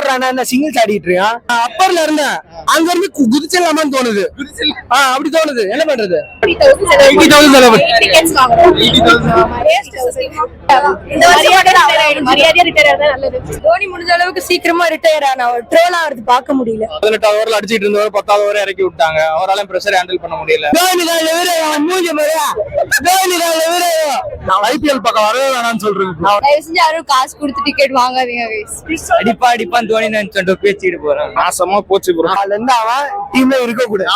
போடுறான், என்ன சிங்கிள்ஸ் ஆடிட்டு இருக்கான். அப்பர்ல இருந்தேன், அங்க இருந்து குதிச்சிடலாமான்னு தோணுது. அப்படி தோணுது, என்ன பண்றது? 80,000 செலவு. தோனி முடிஞ்ச அளவுக்கு சீக்கிரமா ரிட்டையர் ஆனா ட்ரோல் ஆகிறது பார்க்க முடியல. 18வது ஓவர்ல அடிச்சிட்டு இருந்தவர் 10வது ஓவர் இறக்கி விட்டாங்க. அவரால பிரஷர் ஹேண்டில் பண்ண முடியல. ஐபிஎல் பக்கம் வரவே வேணாம்னு சொல்றேன். தயவு செஞ்சு யாரும் காசு கொடுத்து டிக்கெட் வாங்காதீங்க. அடிப்பான்னு தோனி நினைச்சு பேசிட்டு போறேன். நாசமா போச்சு ப்ரோ. அதுல இருந்து அவன் டீம்ல இருக்க கூடாது.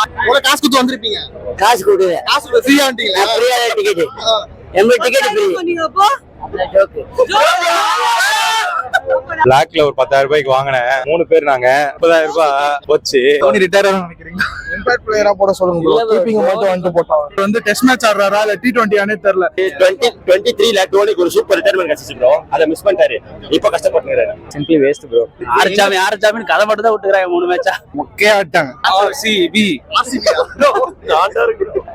காசு கொடுத்து வந்திருப்பீங்க. காசு கொடுங்க. காசு ஃப்ரீயா வந்தீங்களா? ஃப்ரீயா டிக்கெட். எங்க டிக்கெட் ஃப்ரீ. பண்ணீங்கப்போ பிளாக்ல ஒரு 10,000 ரூபாய்க்கு வாங்கினேன். 3 பேர் நாங்க. 30,000 ரூபாய் போச்சு. தோனி ரிட்டையர் ஆக நினைக்கிறீங்க? இம்பாக்ட் பிளேயரா போட சொல்லுங்க ப்ரோ. கீப்பிங் மட்டும் வந்து போட்டான். வந்து டெஸ்ட் மேட்ச் ஆடுறாரா இல்ல T20 ஆனே தெரியல. 2023ல டோனிக்கு ஒரு சூப்பர் ரிட்டையர்மென்ட் கிடைச்சிச்சு ப்ரோ. அத மிஸ் பண்ணிட்டாரு. இப்போ கஷ்டப்பட்டுறாரு. Simply waste bro. ஆர்ச்சாமின் கதை மட்டும் தான் விட்டுறாங்க. 3 மேட்சா மொக்கையா ஆட்டாங்க. RCB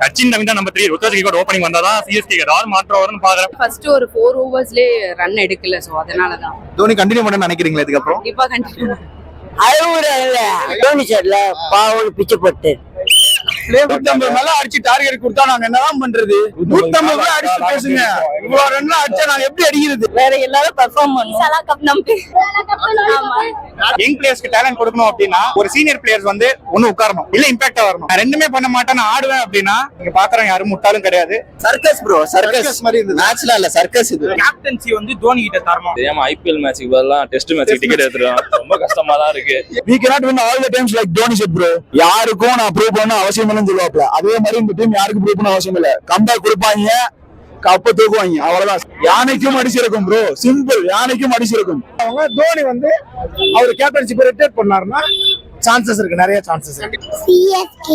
சச்சின் ரவி தான் நம்பர் 3. ருத்ராஜ் கூட ஓபனிங் வந்தாதான் CSK ஏதாவது மாற்றம் வரும்னு பாக்குறேன். ஃபர்ஸ்ட் ஒரு 4 ஓவர்ஸ்லயே ரன் எடுக்கல, சோ அதனால தான். தோனி கண்டினியூ பண்ண நினைக்கிறீங்களா இதுக்கு அப்புறம்? கண்டிப்பா கண்டிப்பா. தோனி சார்ல பாவம் பிச்சை போட்டு 150 மேல அடிச்சு டார்கெட் கொடுத்தா நாங்க என்னதான் பண்றது? 150 அடிச்சு பேசுங்க. இவ்வளவு ரன் அடிச்சா நாங்க எப்படி அடிக்கிறது? வேற எல்லாரும் பெர்ஃபார்ம் பண்ணுவோம். சலா கப் நம்பி. ஆமா. யங் பிளேயர்ஸ்க்கு டேலண்ட் கொடுக்கணும் அப்படின்னா ஒரு சீனியர் பிளேயர்ஸ் வந்து ஒண்ணு உட்காரணும், இல்ல இம்பாக்டா வரணும். நான் ரெண்டுமே பண்ண மாட்டேன், நான் ஆடுவேன் அப்படின்னா நீங்க பாக்குறேன் யாரும் முட்டாளும் கிடையாது. சர்க்கஸ் ப்ரோ, சர்க்கஸ் மாதிரி இருந்தது. மேட்ச்ல இல்ல, சர்க்கஸ் இது. கேப்டன்சி வந்து தோனி கிட்ட தரணும். தெரியாம ஐபிஎல் மேட்சுக்கு பதிலா டெஸ்ட் மேட்சுக்கு டிக்கெட் எடுத்துறோம். ரொம்ப கஷ்டமா தான் இருக்கு. We cannot win all the times like Dhoni said bro. யாருக்கும் நான் ப்ரூவ் பண்ண அவசியம் இல்லைன்னு சொல்லுவாப்ல. அதே மாதிரி இந்த டீம் யாருக்கும் ப்ரூவ் பண்ண அவசியம் இல்ல. கம்பேக் கொடுப்பாங்க, கப்ப தூக்குவாங்க, அவ்வளவுதான். யானைக்கும் அடிச்சிருக்கும் ப்ரோ, சிம்பிள். யானைக்கும் அடிச்சிருக்கும். அவங்க தோனி வந்து அவர் கேப்டன்ஷிப் ரிட்டையர் பண்ணாருன்னா சான்சஸ் இருக்கு, நிறைய சான்சஸ் இருக்கு. CSK